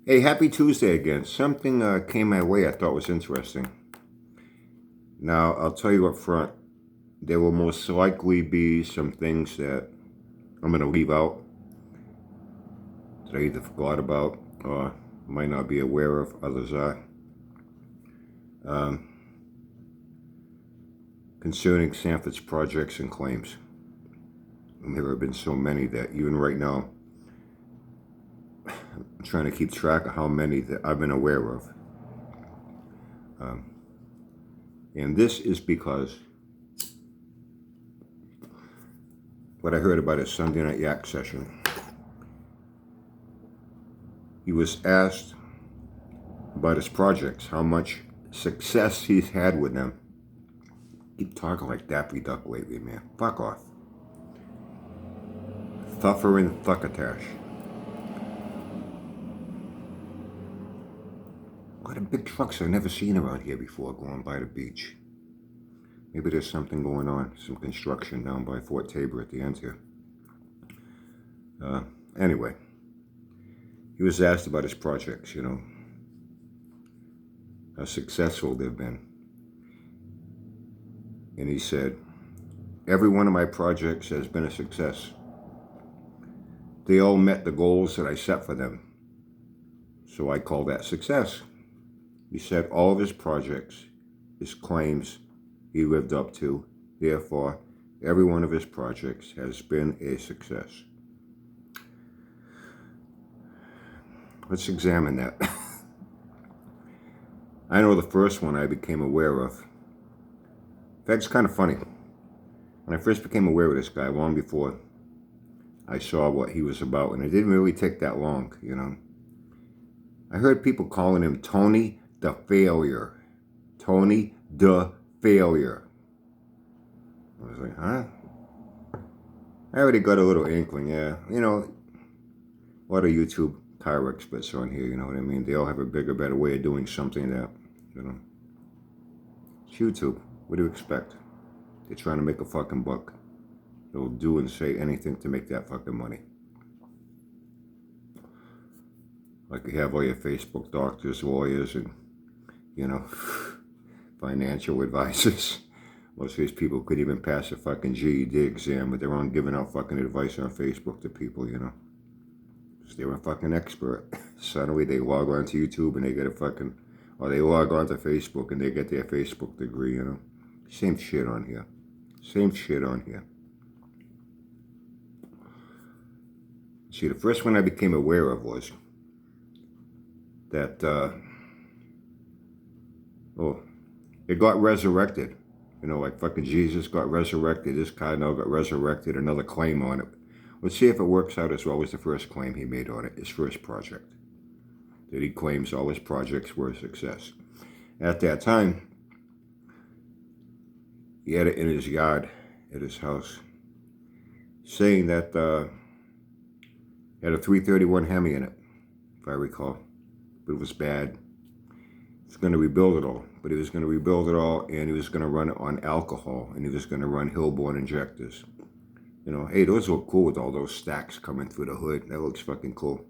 Hey, happy Tuesday again. Something came my way I thought was interesting. Now, I'll tell you up front, there will most likely be some things that I'm going to leave out that I either forgot about or might not be aware of, others are. Um, Concerning Sanford's projects and claims. And there have been so many that even right now, I'm trying to keep track of how many that I've been aware of. Um, and this is because what I heard about his Sunday Night Yak session. He was asked about his projects, how much success he's had with them. Keep talking like Daffy Duck lately, man. Fuck off. Thuffer and Thuckatash. A lot of big trucks I've never seen around here before going by the beach. Maybe there's something going on, some construction down by Fort Tabor at the end here. Anyway, he was asked about his projects, how successful they've been. And he said, every one of my projects has been a success. They all met the goals that I set for them. So I call that success. He said all of his projects, his claims, he lived up to. Therefore, every one of his projects has been a success. Let's examine that. I know the first one I became aware of. In fact, it's kind of funny. When I first became aware of this guy, long before I saw what he was about, and it didn't really take that long, I heard people calling him Tony the Failure. Tony the Failure. I was like, huh? I already got a little inkling, yeah. A lot of YouTube car experts on here, you know what I mean? They all have a bigger, better way of doing something that, It's YouTube. What do you expect? They're trying to make a fucking buck. They'll do and say anything to make that fucking money. Like you have all your Facebook doctors, lawyers, and, financial advisors. Most of these people could even pass a fucking GED exam, but they're on giving out fucking advice on Facebook to people, Because they're a fucking expert. Suddenly they log on to YouTube and they get or they log on to Facebook and they get their Facebook degree, Same shit on here. Same shit on here. See, the first one I became aware of was that, it got resurrected. Like fucking Jesus got resurrected. This guy now got resurrected, another claim on it. Let's see if it works out as well as the first claim he made on it, his first project. That he claims all his projects were a success. At that time, he had it in his yard, at his house, saying that he had a 331 Hemi in it, if I recall. But it was bad. He was going to rebuild it all. But he was going to rebuild it all, and he was going to run it on alcohol, and he was going to run Hillborn injectors. Hey, those look cool with all those stacks coming through the hood. That looks fucking cool.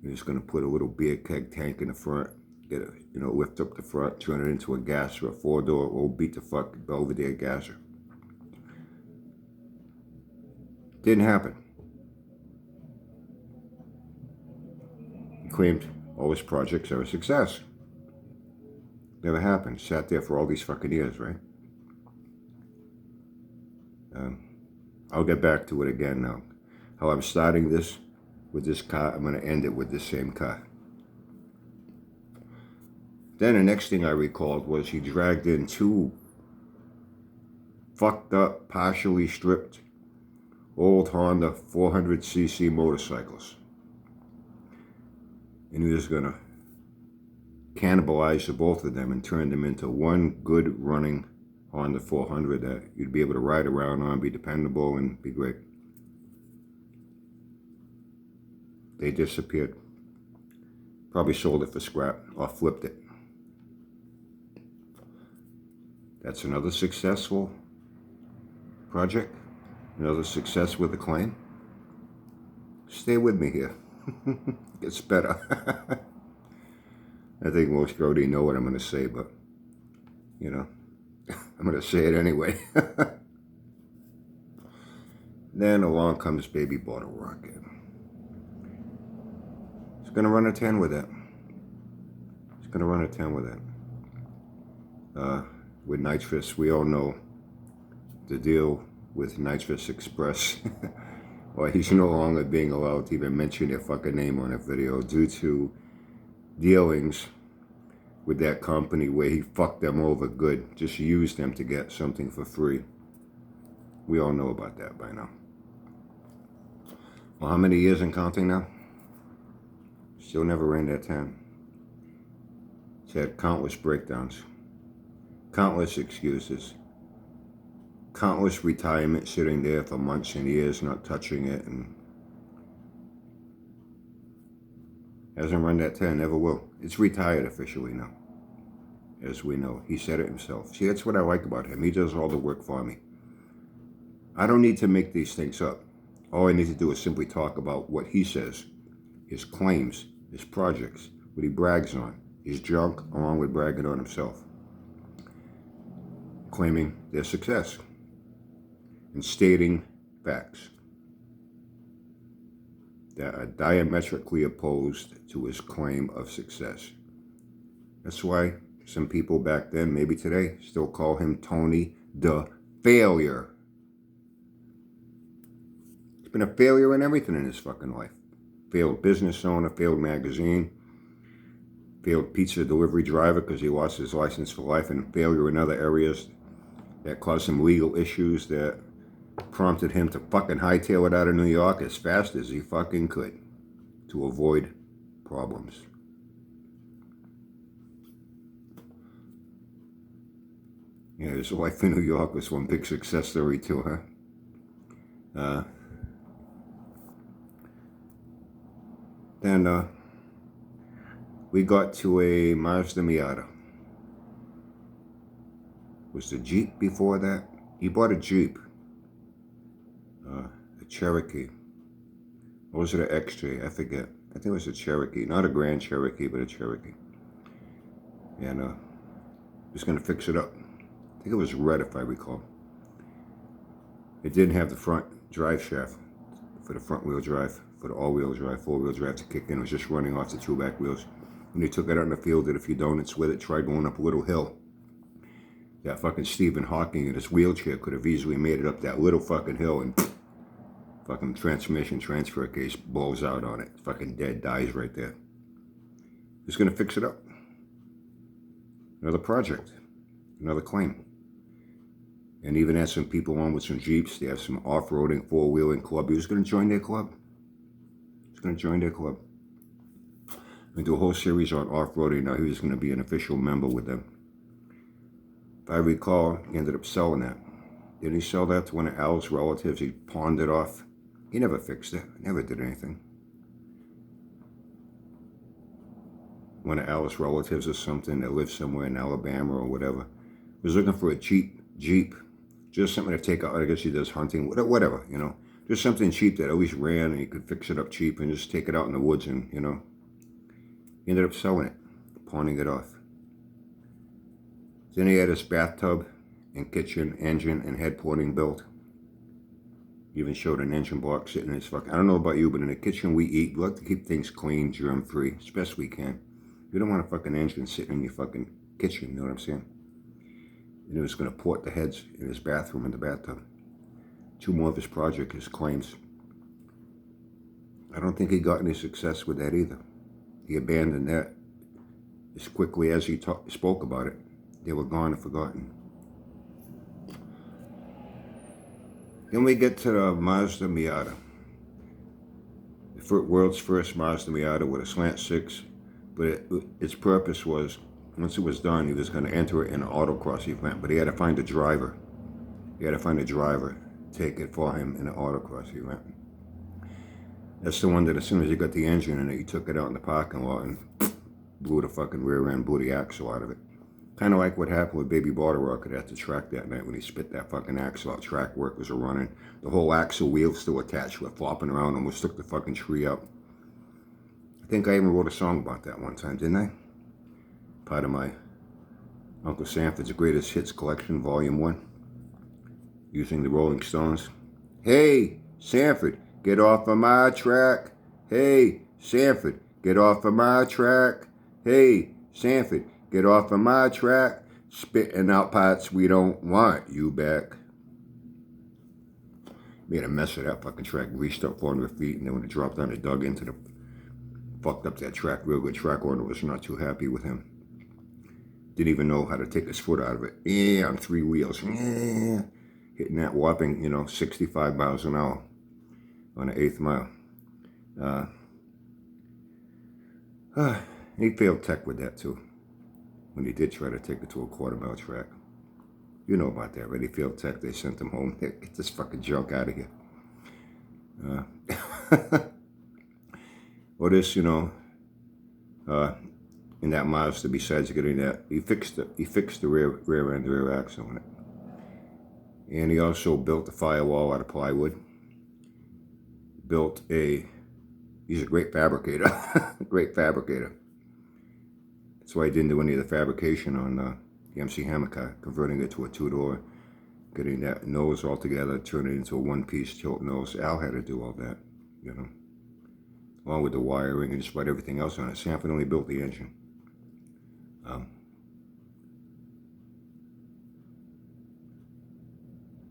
He was going to put a little beer keg tank in the front, get it, lift up the front, turn it into a gasser, a 4-door old beat the fuck Belvedere gasser. Didn't happen. He claimed all his projects are a success. Never happened. Sat there for all these fucking years, right? I'll get back to it again now. How I'm starting this with this car, I'm going to end it with this same car. Then the next thing I recalled was he dragged in 2 fucked up, partially stripped, old Honda 400cc motorcycles. And he was going to cannibalize the both of them and turn them into one good running Honda 400 that you'd be able to ride around on, be dependable, and be great. They disappeared. Probably sold it for scrap or flipped it. That's another successful project. Another success with a claim. Stay with me here. Gets better. I think most already know what I'm going to say, but, you know, I'm going to say it anyway. Then along comes Baby Bottle Rocket. He's going to run a 10 with it. He's going to run a 10 with it. With Nitrous, we all know the deal with Nitrous Express. Well, he's no longer being allowed to even mention their fucking name on a video due to dealings with that company where he fucked them over good, just used them to get something for free. We all know about that by now. Well, how many years and counting now? Still never ran that 10. He's had countless breakdowns, countless excuses, countless retirement sitting there for months and years not touching it, and hasn't run that 10, never will. It's retired officially now, as we know. He said it himself. See, that's what I like about him. He does all the work for me. I don't need to make these things up. All I need to do is simply talk about what he says, his claims, his projects, what he brags on, his junk, along with bragging on himself, claiming their success and stating facts that are diametrically opposed to his claim of success. That's why some people back then, maybe today, still call him Tony the Failure. He's been a failure in everything in his fucking life. Failed business owner, failed magazine, failed pizza delivery driver because he lost his license for life, and failure in other areas that caused some legal issues that prompted him to fucking hightail it out of New York as fast as he fucking could to avoid problems. Yeah, his life in New York was one big success story too, huh? Then we got to a Mazda Miata. Was the Jeep before that? He bought a Jeep. A Cherokee. Or was it an XJ? I forget. I think it was a Cherokee. Not a Grand Cherokee, but a Cherokee. And he was going to fix it up. I think it was red, if I recall. It didn't have the front drive shaft for the front wheel drive, for the all-wheel drive, four-wheel drive to kick in. It was just running off the two back wheels. When he took it out in the field, did a few donuts with it, tried going up a little hill. That fucking Stephen Hawking in his wheelchair could have easily made it up that little fucking hill, and fucking transmission transfer case blows out on it. Fucking dead, dies right there. He's going to fix it up. Another project, another claim. And even had some people on with some Jeeps. They have some off-roading, four-wheeling club. He was going to join their club. He's going to join their club. And do a whole series on off-roading. Now he was going to be an official member with them. If I recall, he ended up selling that. Didn't he sell that to one of Al's relatives? He pawned it off. He never fixed it. Never did anything. One of Al's relatives or something that lived somewhere in Alabama or whatever was looking for a cheap Jeep. Just something to take out. I guess he does hunting, whatever, you know. Just something cheap that at least ran and he could fix it up cheap and just take it out in the woods and, you know. He ended up selling it, pawning it off. Then he had his bathtub and kitchen, engine, and head porting built. He even showed an engine block sitting in his fucking... I don't know about you, but in the kitchen we eat, we like to keep things clean, germ-free, as best we can. You don't want a fucking engine sitting in your fucking kitchen, you know what I'm saying? And he was going to port the heads in his bathroom in the bathtub. Two more of his project, his claims. I don't think he got any success with that either. He abandoned that as quickly as he spoke about it. They were gone and forgotten. Then we get to the Mazda Miata. The world's first Mazda Miata with a slant six, but its purpose was, once it was done, he was going to enter it in an autocross event, but he had to find a driver. He had to find a driver to take it for him in an autocross event. That's the one that as soon as he got the engine in it, he took it out in the parking lot and blew the fucking rear end, blew the axle out of it. Kind of like what happened with Baby Bottle Rocket at the track that night when he spit that fucking axle out. Track work was running. The whole axle wheel still attached. We're flopping around, almost took the fucking tree up. I think I even wrote a song about that one time, didn't I? Part of my Uncle Sanford's Greatest Hits Collection, Volume 1, using the Rolling Stones. Hey, Sanford, get off of my track. Hey, Sanford, get off of my track. Hey, Sanford, get off of my track. Spitting out parts we don't want you back. Made a mess of that fucking track. Reached up 400 feet, and then when it dropped down, it dug into the... Fucked up that track. Real good track owner was not too happy with him. Didn't even know how to take his foot out of it. Yeah, on 3 wheels. Yeah. Hitting that whopping, 65 miles an hour on the 8th mile. He failed tech with that too. When he did try to take it to a quarter-mile track. You know about that, right? He failed tech. They sent him home. Get this fucking junk out of here. Or this, in that Mazda, besides getting that, he fixed the rear end, the rear axle on it. And he also built the firewall out of plywood. He's a great fabricator. Great fabricator. That's why he didn't do any of the fabrication on the MC Hammer car, converting it to a 2-door, getting that nose all together, turning it into a one-piece tilt nose. Al had to do all that, along with the wiring and just about everything else on it. Sanford only built the engine.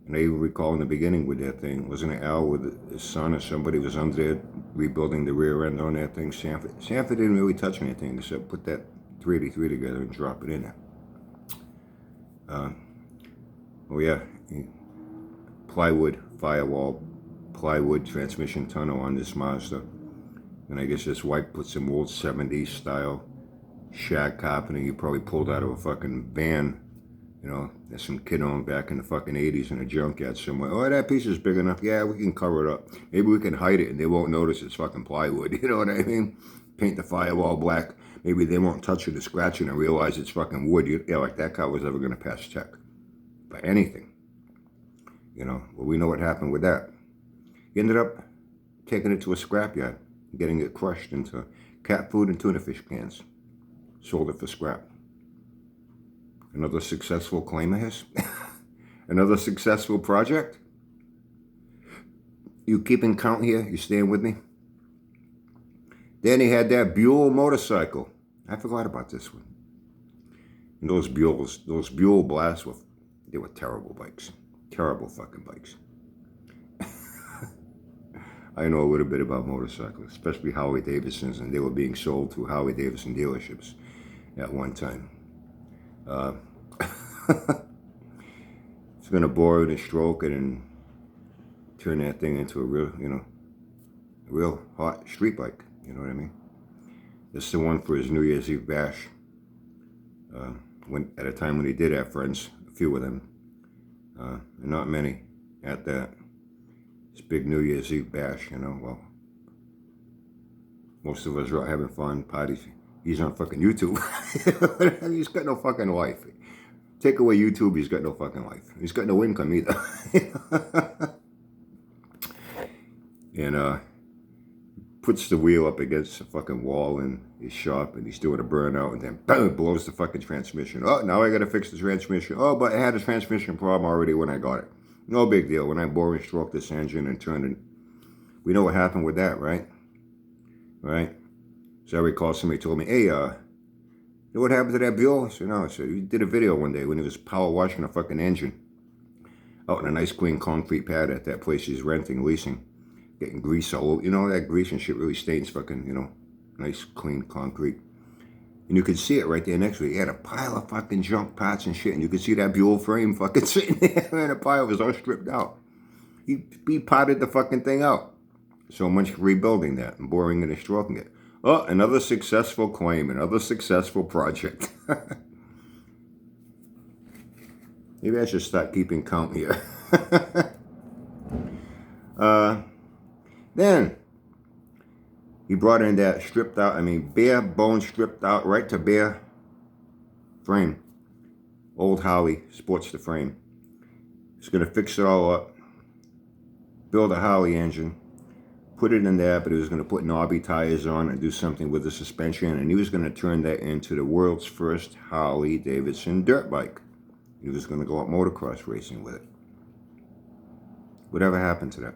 And I even recall in the beginning with that thing, wasn't it Al with his son or somebody was under there rebuilding the rear end on that thing? Sanford didn't really touch anything except put that 383 together and drop it in there. Oh yeah, plywood firewall, plywood transmission tunnel on this Mazda. And I guess his wife put some old 70s style shag carpeting he probably pulled out of a fucking van. There's some kid on back in the fucking 80s in a junkyard somewhere. Oh, that piece is big enough. Yeah, we can cover it up. Maybe we can hide it and they won't notice it's fucking plywood. You know what I mean? Paint the firewall black. Maybe they won't touch it or scratch it and realize it's fucking wood. Like that car was ever going to pass check. For anything. Well, we know what happened with that. He ended up taking it to a scrapyard, getting it crushed into cat food and tuna fish cans. Sold it for scrap. Another successful claim of his? Another successful project? You keeping count here? You staying with me? Then he had that Buell motorcycle. I forgot about this one. And those Buell Blasts they were terrible bikes. Terrible fucking bikes. I know a little bit about motorcycles, especially Harley Davidsons, and they were being sold through Harley Davidson dealerships at one time. It's gonna bore it and stroke it and turn that thing into a real, a real hot street bike. You know what I mean? This is the one for his New Year's Eve bash. At a time when he did have friends, a few of them, and not many at that. This big New Year's Eve bash, well, most of us are out having fun, parties. He's on fucking YouTube. He's got no fucking life. Take away YouTube, he's got no fucking life. He's got no income either. And puts the wheel up against the fucking wall in his shop, and he's doing a burnout, and then boom, blows the fucking transmission. Oh, now I gotta fix the transmission. Oh, but I had a transmission problem already when I got it. No big deal. When I bore and stroked this engine and turned it, we know what happened with that, right? Right? So I recall somebody told me, hey, you know what happened to that Buell? I said, no. I said, he did a video one day when he was power washing a fucking engine out in a nice clean concrete pad at that place he's renting, leasing, getting grease all over. That grease and shit really stains fucking, nice clean concrete. And you could see it right there next to it. He had a pile of fucking junk parts and shit, and you could see that Buell frame fucking sitting there, and a pile was all stripped out. He potted the fucking thing out. So much for rebuilding that and boring it and stroking it. Oh, another successful claim, another successful project. Maybe I should start keeping count here. Then he brought in that stripped out, bare bone stripped out, right to bare frame. Old Harley Sportster frame. He's going to fix it all up, build a Harley engine, put it in there, but he was going to put knobby tires on and do something with the suspension, and he was going to turn that into the world's first Harley Davidson dirt bike. He was going to go out motocross racing with it. Whatever happened to that?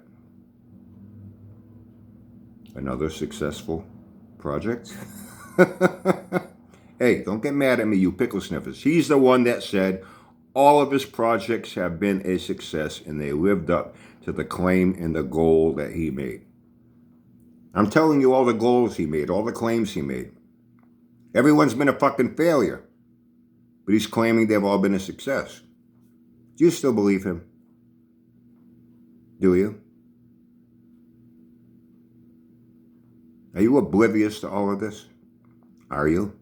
Another successful project? Hey, don't get mad at me, you pickle sniffers. He's the one that said all of his projects have been a success and they lived up to the claim and the goal that he made. I'm telling you all the goals he made, all the claims he made. Everyone's been a fucking failure, but he's claiming they've all been a success. Do you still believe him? Do you? Are you oblivious to all of this? Are you?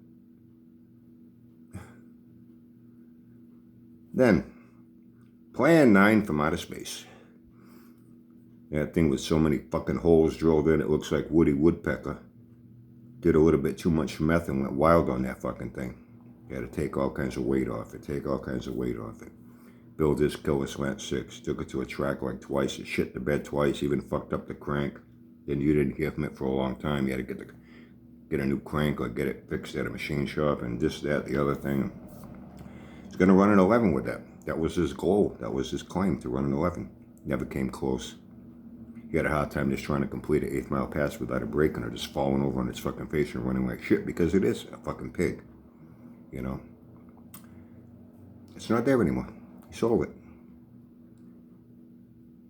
Then, Plan 9 from outer space. That thing with so many fucking holes drilled in, it looks like Woody Woodpecker did a little bit too much meth and went wild on that fucking thing. You had to take all kinds of weight off it, Build this killer Slant 6, took it to a track like twice, it shit the bed twice, even fucked up the crank. Then you didn't hear from it for a long time. You had to get a new crank or get it fixed at a machine shop and this, that, the other thing. He's going to run an 11 with that. That was his goal. That was his claim, to run an 11. Never came close. He had a hard time just trying to complete an 8 mile pass without a break or just falling over on its fucking face and running like shit because it is a fucking pig. You know? It's not there anymore. He sold it.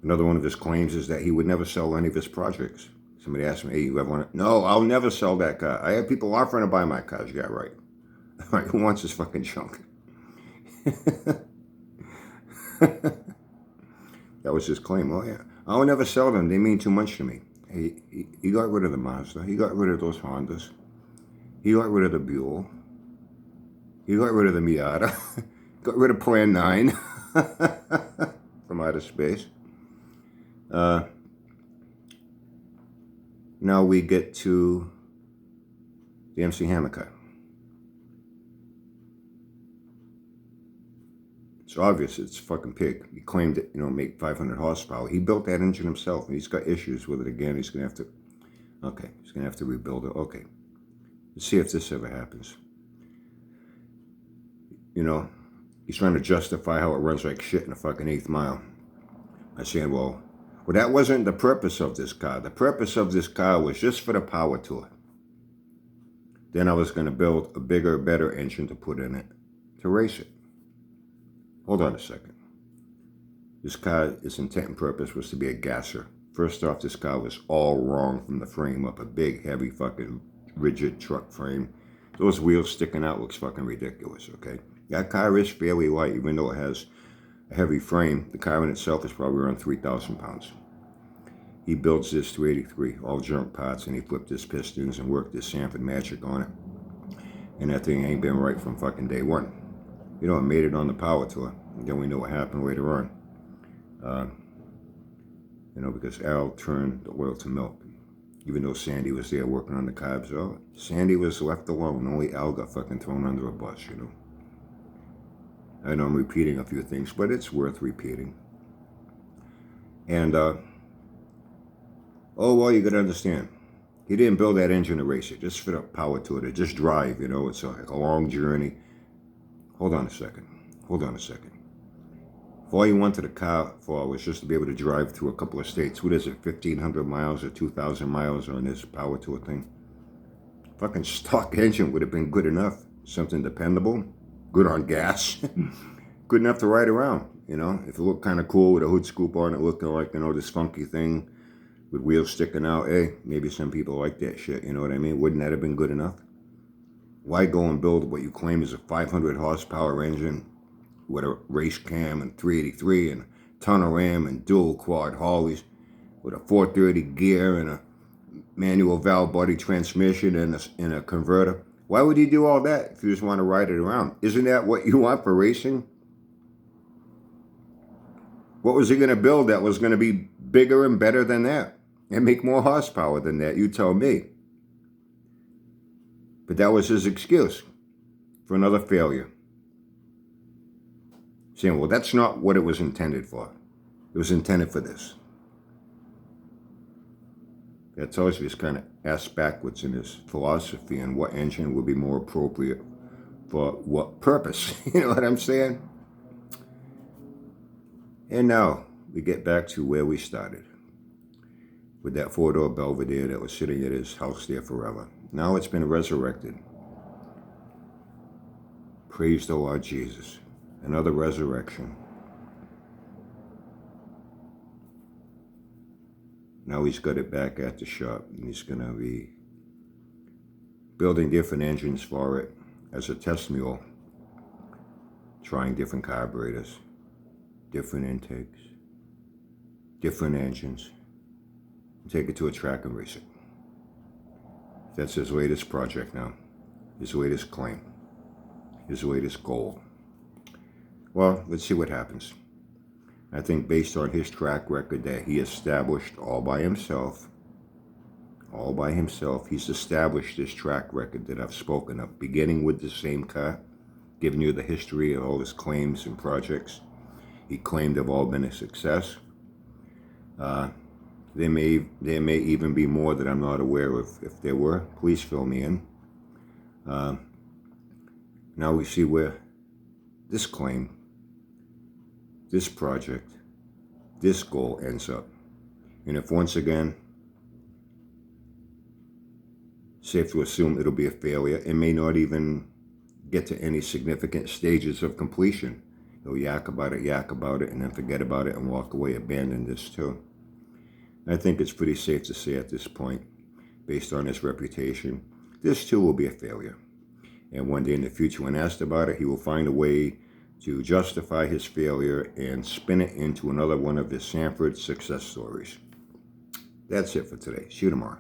Another one of his claims is that he would never sell any of his projects. Somebody asked me, hey, you ever want it? No, I'll never sell that car. I have people offering to buy my cars. Yeah, right. All right, who wants this fucking junk? That was his claim. Oh, yeah. I'll never sell them. They mean too much to me. He got rid of the Mazda. He got rid of those Hondas. He got rid of the Buell. He got rid of the Miata. Got rid of Plan 9 from outer space. Now we get to the MC Hammer car. It's obvious it's a fucking pig. He claimed it, make 500 horsepower. He built that engine himself, and he's got issues with it again. He's going to have to, he's going to have to rebuild it. Okay, let's see if this ever happens. He's trying to justify how it runs like shit in a fucking 8th mile. I said, well, that wasn't the purpose of this car. The purpose of this car was just for the power tour. Then I was going to build a bigger, better engine to put in it to race it. Hold on a second. This car, its intent and purpose was to be a gasser. First off, this car was all wrong from the frame up. A big, heavy, fucking rigid truck frame. Those wheels sticking out looks fucking ridiculous, okay? That car is fairly light, even though it has a heavy frame. The car in itself is probably around 3,000 pounds. He builds this 383, all junk parts, and he flipped his pistons and worked his Sanford magic on it. And that thing ain't been right from fucking day one. It made it on the power tour. And then we know what happened later on. Because Al turned the oil to milk. Even though Sandy was there working on the carbs, Sandy was left alone. Only Al got fucking thrown under a bus, I know I'm repeating a few things, but it's worth repeating. And, you gotta understand. He didn't build that engine to race it, just for the power to it, to just drive, It's like a long journey. Hold on a second. If all you wanted a car for was just to be able to drive through a couple of states, what is it, 1,500 miles or 2,000 miles on this power tour thing? Fucking stock engine would have been good enough. Something dependable, good on gas, good enough to ride around, If it looked kind of cool with a hood scoop on it, looking like, this funky thing with wheels sticking out, hey, maybe some people like that shit, you know what I mean? Wouldn't that have been good enough? Why go and build what you claim is a 500 horsepower engine with a race cam and 383 and tunnel ram and dual quad Harleys with a 430 gear and a manual valve body transmission and a converter? Why would you do all that if you just want to ride it around? Isn't that what you want for racing? What was he going to build that was going to be bigger and better than that and make more horsepower than that? You tell me. But that was his excuse for another failure. Saying, well, that's not what it was intended for. It was intended for this. That tells you he's kind of ass backwards in his philosophy and what engine would be more appropriate for what purpose. You know what I'm saying? And now we get back to where we started, with that four-door Belvedere that was sitting at his house there forever. Now it's been resurrected. Praise the Lord Jesus. Another resurrection. Now he's got it back at the shop, and he's going to be building different engines for it as a test mule, trying different carburetors, different intakes, different engines, and take it to a track and race it. That's his latest project now, his latest claim, his latest goal. Well, let's see what happens. I think based on his track record that he established all by himself, he's established this track record that I've spoken of, beginning with the same car, giving you the history of all his claims and projects he claimed have all been a success. There may even be more that I'm not aware of. If there were, please fill me in. Now we see where this claim, this project, this goal ends up. And if once again, safe to assume it'll be a failure, it may not even get to any significant stages of completion. He'll yak about it, and then forget about it and walk away, abandon this too. I think it's pretty safe to say at this point, based on his reputation, this too will be a failure. And one day in the future, when asked about it, he will find a way to justify his failure and spin it into another one of his Sanford success stories. That's it for today. See you tomorrow.